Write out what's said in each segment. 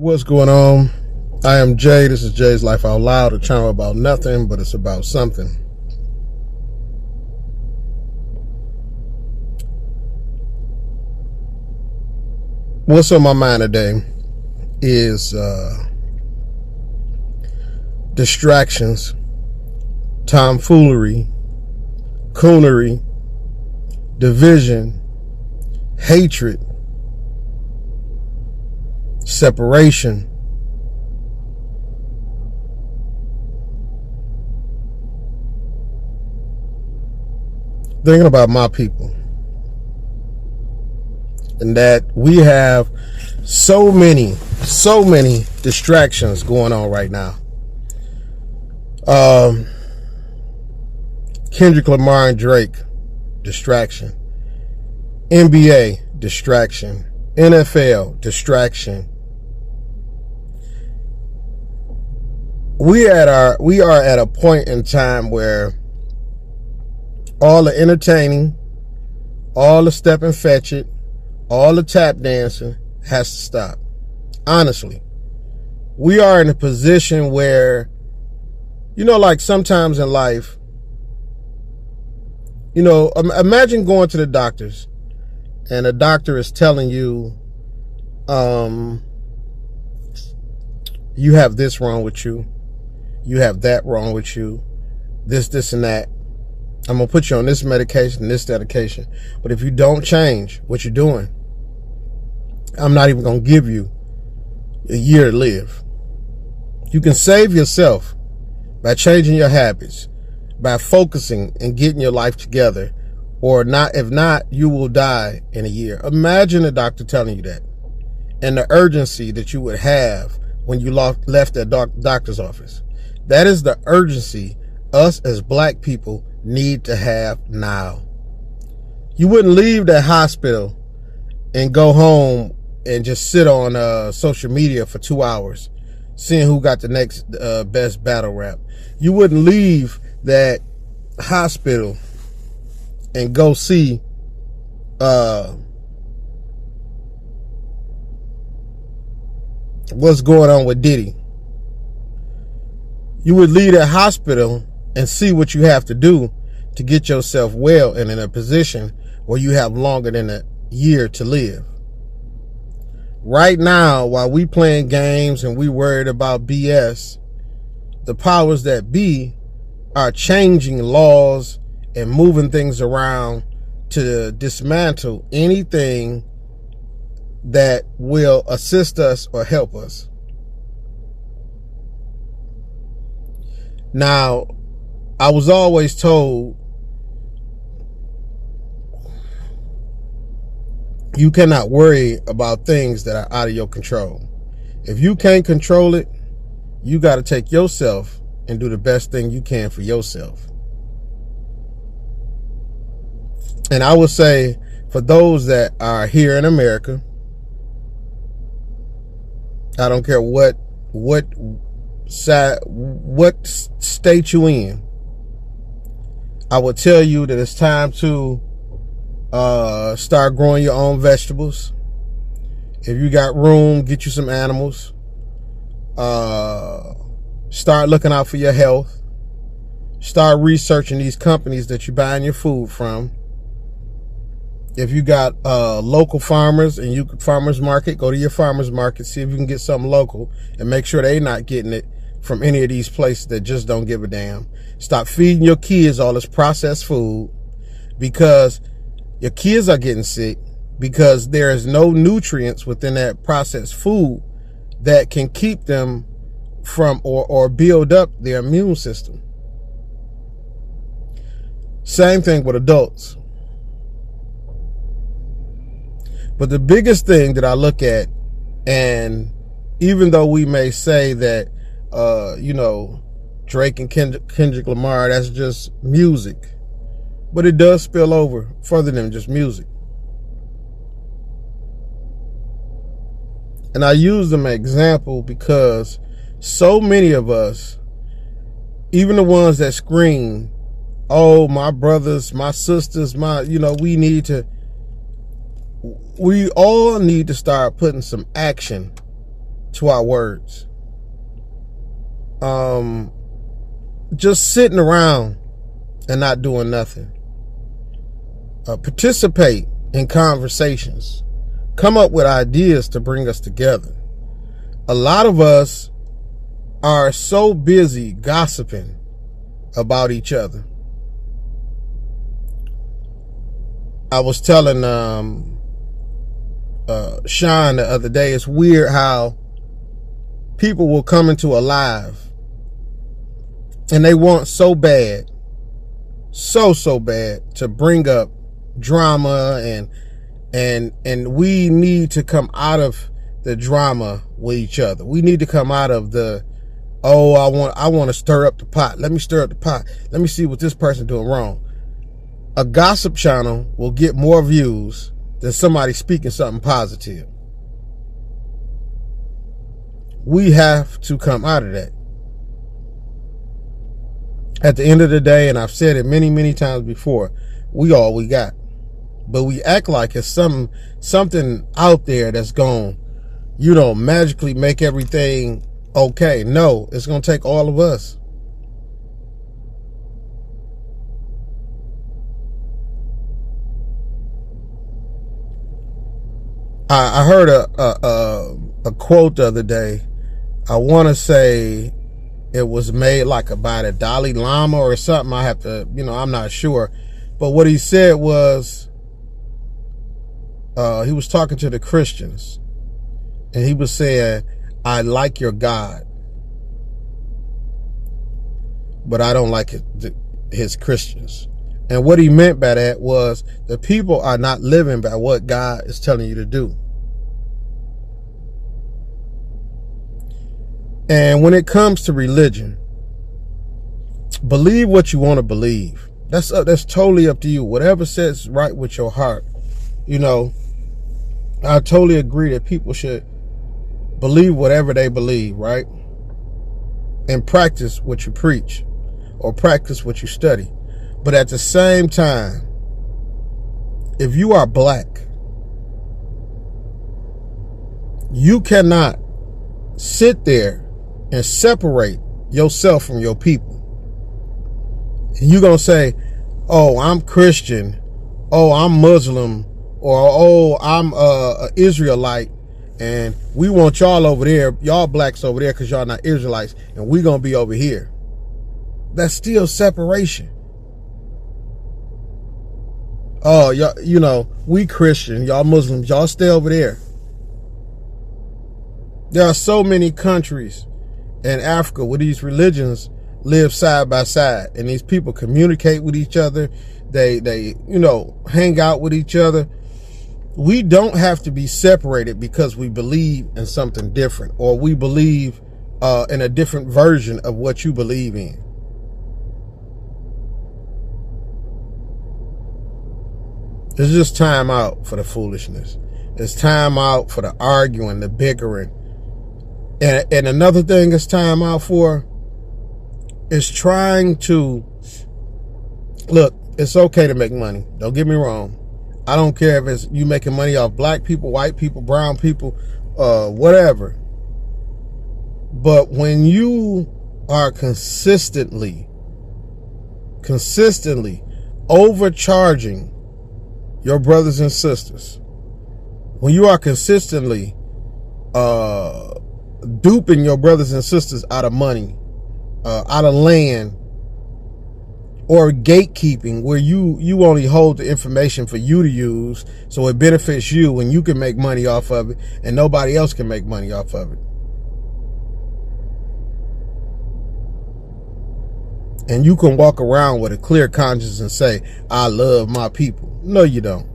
What's going on? I am Jay. This is Jay's Life Out Loud, a channel about nothing, but it's about something. What's on my mind today is distractions, tomfoolery, coonery, division, hatred, separation, thinking about my people, and that we have so many distractions going on right now. Kendrick Lamar and Drake, distraction. NBA, distraction. NFL, distraction. We are at a point in time where all the entertaining, all the step and fetch it, all the tap dancing has to stop. Honestly, we are in a position where, like sometimes in life, imagine going to the doctors and the doctor is telling you, you have this wrong with you. You have that wrong with you. This, and that. I'm going to put you on this medication, this medication. But if you don't change what you're doing, I'm not even going to give you a year to live. You can save yourself by changing your habits, by focusing and getting your life together, or not. If not, you will die in a year. Imagine a doctor telling you that, and the urgency that you would have when you left that doctor's office. That is the urgency us as black people need to have now. You wouldn't leave that hospital and go home and just sit on social media for 2 hours seeing who got the next best battle rap. You wouldn't leave that hospital and go see what's going on with Diddy. You would leave that hospital and see what you have to do to get yourself well and in a position where you have longer than a year to live. Right now, while we playing games and we worried about BS, the powers that be are changing laws and moving things around to dismantle anything that will assist us or help us. Now, I was always told you cannot worry about things that are out of your control. If you can't control it, you got to take yourself and do the best thing you can for yourself. And I would say for those that are here in America, I don't care what state you in, I would tell you that it's time to start growing your own vegetables. If you got room, get you some animals. Start looking out for your health. Start researching these companies that you're buying your food from. If you got local farmers and you farmers market, go to your farmers market, see if you can get something local and make sure they're not getting it from any of these places that just don't give a damn. Stop feeding your kids all this processed food because your kids are getting sick because there is no nutrients within that processed food that can keep them from or build up their immune system. Same thing with adults. But the biggest thing that I look at, and even though we may say that, Drake and Kendrick Lamar, that's just music, but it does spill over further than just music. And I use them as an example because so many of us, even the ones that scream, oh, my brothers, my sisters, we all need to start putting some action to our words. Just sitting around and not doing nothing. Participate in conversations. Come up with ideas to bring us together. A lot of us are so busy gossiping about each other. I was telling Sean the other day, it's weird how people will come into a live and they want so bad, so bad to bring up drama, and we need to come out of the drama with each other. We need to come out of the, oh, I want to stir up the pot. Let me stir up the pot. Let me see what this person doing wrong. A gossip channel will get more views than somebody speaking something positive. We have to come out of that. At the end of the day, and I've said it many times before, we all we got. But we act like it's something out there that's going, magically make everything okay. No, it's going to take all of us. I heard a quote the other day. I want to say it was made like by the Dalai Lama or something. I have to, I'm not sure. But what he said was, he was talking to the Christians, and he was saying, I like your God, but I don't like his Christians. And what he meant by that was the people are not living by what God is telling you to do. And when it comes to religion, believe what you want to believe. That's totally up to you. Whatever sits right with your heart. I totally agree that people should believe whatever they believe, right? And practice what you preach or practice what you study. But at the same time, if you are black, you cannot sit there and separate yourself from your people. And you're going to say, oh, I'm Christian. Oh, I'm Muslim. Or, oh, I'm a Israelite. And we want y'all over there, y'all blacks over there because y'all not Israelites. And we going to be over here. That's still separation. Oh, y'all, we Christian, y'all Muslims, y'all stay over there. There are so many countries in Africa where these religions live side by side, and these people communicate with each other. They hang out with each other. We don't have to be separated because we believe in something different, or we believe in a different version of what you believe in. It's just time out for the foolishness. It's time out for the arguing, the bickering. And another thing it's time out for is trying to, look, it's okay to make money. Don't get me wrong. I don't care if it's you making money off black people, white people, brown people, whatever. But when you are consistently overcharging your brothers and sisters, when you are consistently duping your brothers and sisters out of money, out of land, or gatekeeping, where you only hold the information for you to use so it benefits you and you can make money off of it and nobody else can make money off of it. And you can walk around with a clear conscience and say, I love my people. No, you don't.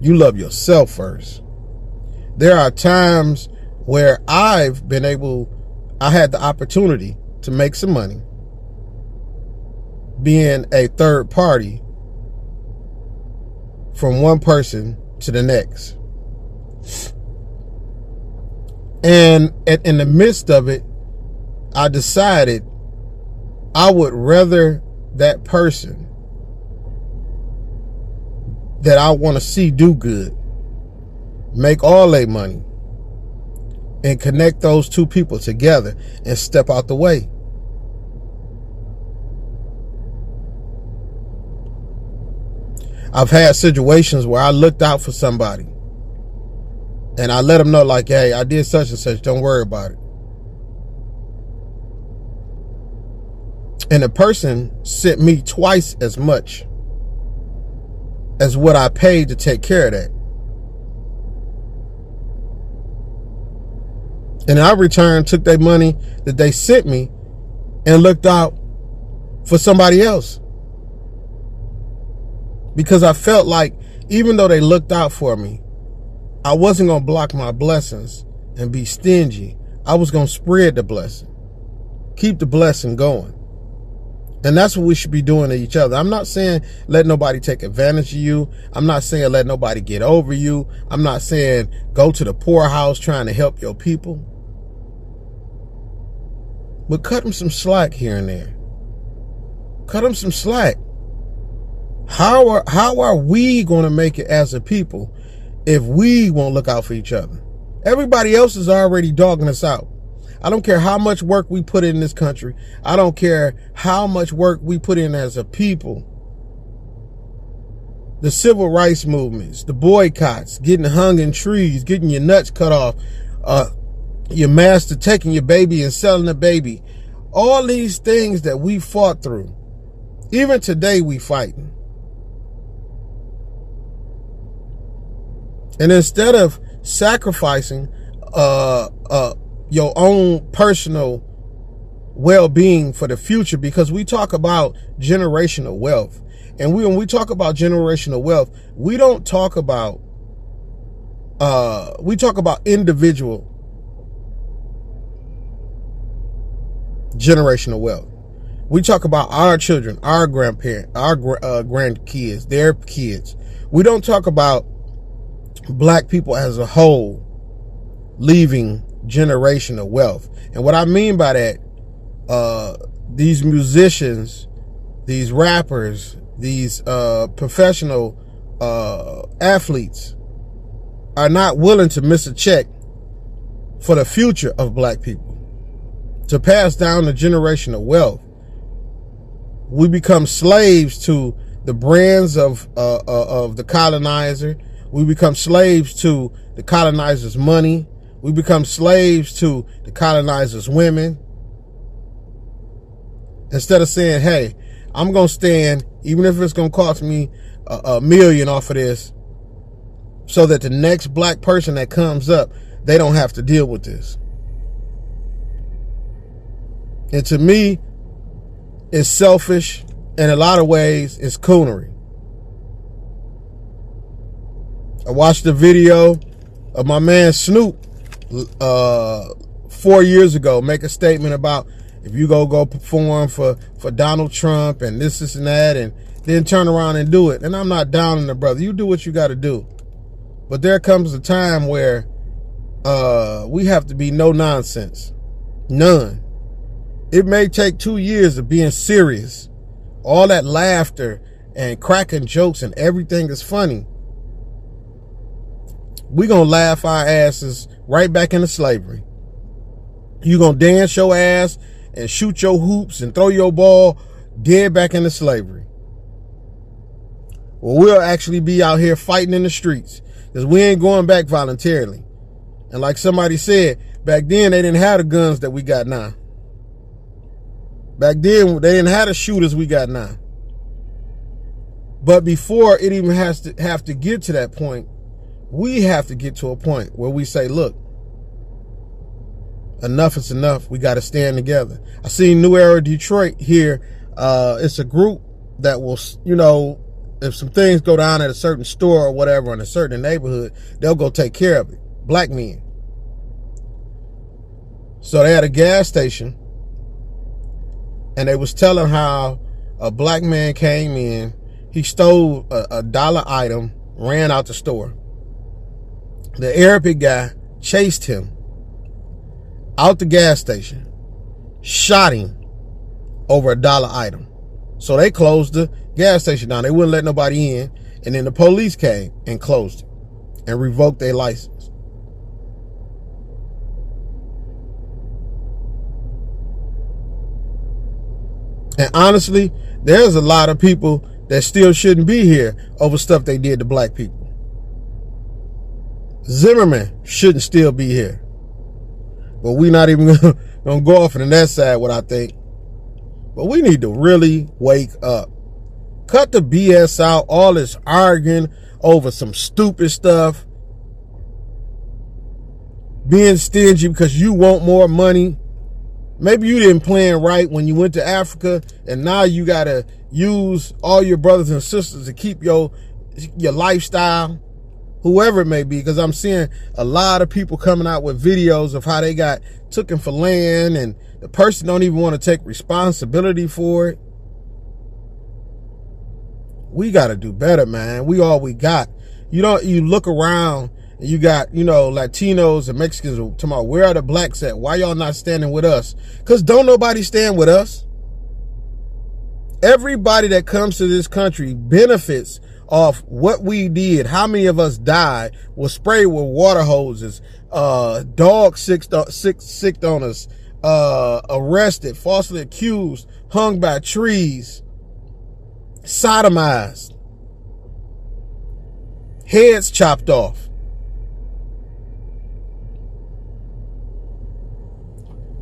You love yourself first. There are times where I had the opportunity to make some money being a third party from one person to the next. And in the midst of it, I decided I would rather that person that I want to see do good, make all their money, and connect those two people together and step out the way. I've had situations where I looked out for somebody and I let them know, like, hey, I did such and such, don't worry about it. And the person sent me twice as much as what I paid to take care of that. And I returned, took their money that they sent me and looked out for somebody else. Because I felt like even though they looked out for me, I wasn't going to block my blessings and be stingy. I was going to spread the blessing. Keep the blessing going. And that's what we should be doing to each other. I'm not saying let nobody take advantage of you. I'm not saying let nobody get over you. I'm not saying go to the poorhouse trying to help your people. But cut them some slack here and there. Cut them some slack. How are we going to make it as a people if we won't look out for each other? Everybody else is already dogging us out. I don't care how much work we put in this country. I don't care how much work we put in as a people. The civil rights movements, the boycotts, getting hung in trees, getting your nuts cut off, your master taking your baby and selling the baby. All these things that we fought through. Even today we fighting. And instead of sacrificing your own personal well-being for the future, because we talk about generational wealth, and when we talk about generational wealth, we don't talk about we talk about individual generational wealth. We talk about our children, our grandparents, our grandkids, their kids. We don't talk about black people as a whole leaving generational wealth. And what I mean by that, these musicians, these rappers, these professional athletes are not willing to miss a check for the future of black people, to pass down the generational wealth. We become slaves to the brands of the colonizer. We become slaves to the colonizer's money. We become slaves to the colonizer's women. Instead of saying, hey, I'm going to stand, even if it's going to cost me $1 million off of this, so that the next black person that comes up, they don't have to deal with this. And to me, it's selfish. In a lot of ways, it's coonery. I watched a video of my man Snoop 4 years ago make a statement about if you go perform for Donald Trump and this and that, and then turn around and do it. And I'm not downing the brother. You do what you got to do. But there comes a time where we have to be no nonsense. None. It may take 2 years of being serious. All that laughter and cracking jokes and everything is funny. We're going to laugh our asses right back into slavery. You're going to dance your ass and shoot your hoops and throw your ball dead back into slavery. Well, we'll actually be out here fighting in the streets because we ain't going back voluntarily. And like somebody said, back then they didn't have the guns that we got now. Back then they didn't have the shooters we got now. But before it even have to get to that point, we have to get to a point where we say, look, enough is enough. We got to stand together. I seen New Era Detroit here. It's a group that will, you know, if some things go down at a certain store or whatever in a certain neighborhood, they'll go take care of it. Black men. So they had a gas station, and they was telling how a black man came in, he stole a dollar item, ran out the store. The Arabic guy chased him out the gas station, shot him over a dollar item. So they closed the gas station down. They wouldn't let nobody in. And then the police came and closed it and revoked their license. And honestly, there's a lot of people that still shouldn't be here over stuff they did to black people. Zimmerman shouldn't still be here. But we not even gonna go off on that side, what I think. But we need to really wake up. Cut the BS out, all this arguing over some stupid stuff. Being stingy because you want more money. Maybe you didn't plan right when you went to Africa, and now you gotta use all your brothers and sisters to keep your lifestyle, whoever it may be. Because I'm seeing a lot of people coming out with videos of how they got taken for land, and the person don't even want to take responsibility for it. We got to do better, man. We all we got. You look around and you got, Latinos and Mexicans talking about, where are the blacks at? Why y'all not standing with us? Because don't nobody stand with us. Everybody that comes to this country benefits off what we did. How many of us died, was sprayed with water hoses, dogs sicked on us, arrested, falsely accused, hung by trees, sodomized, heads chopped off.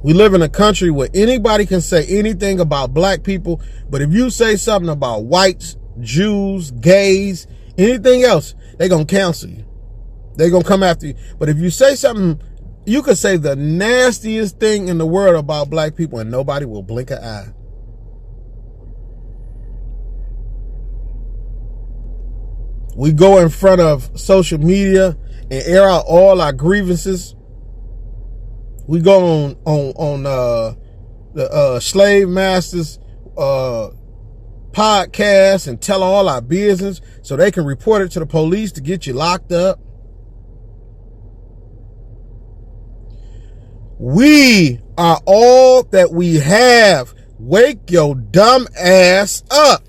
We live in a country where anybody can say anything about black people, but if you say something about whites, Jews, gays, anything else, they're going to cancel you. They're going to come after you. But if you say something, you could say the nastiest thing in the world about black people and nobody will blink an eye. We go in front of social media and air out all our grievances. We go on the Slave Masters podcast and tell all our business so they can report it to the police to get you locked up. We are all that we have. Wake your dumb ass up.